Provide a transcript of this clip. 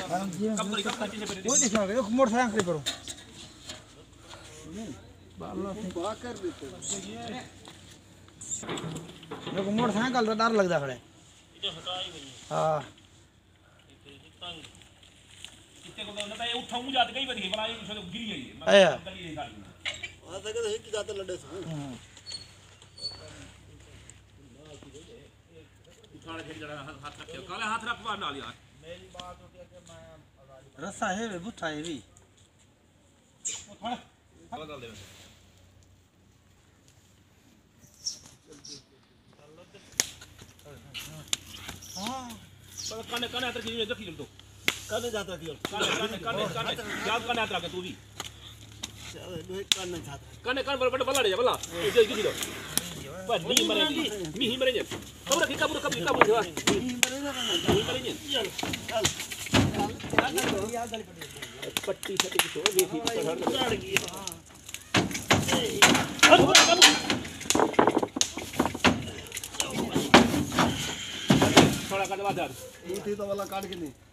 वो देखो मोटरसाइकिल करो देखो मोटरसाइकिल तो डर लगता खड़े हाँ हाथ रखवा नाल यार रस्सा है वे बुठा है भी हां कने कने हाथ रखी देखी तो कने जाता रखी कने कने कने कने याद कने हाथ रख तू भी कने कने बड़ा बड़ा ले जा बला ये की दो बस मी मरे जे कब रखी कब कब कब मी मरे जे चल चल पट्टी से तो देखी पकड़ गई थोड़ा कटवा दे ऊँटी तो वाला काट के नहीं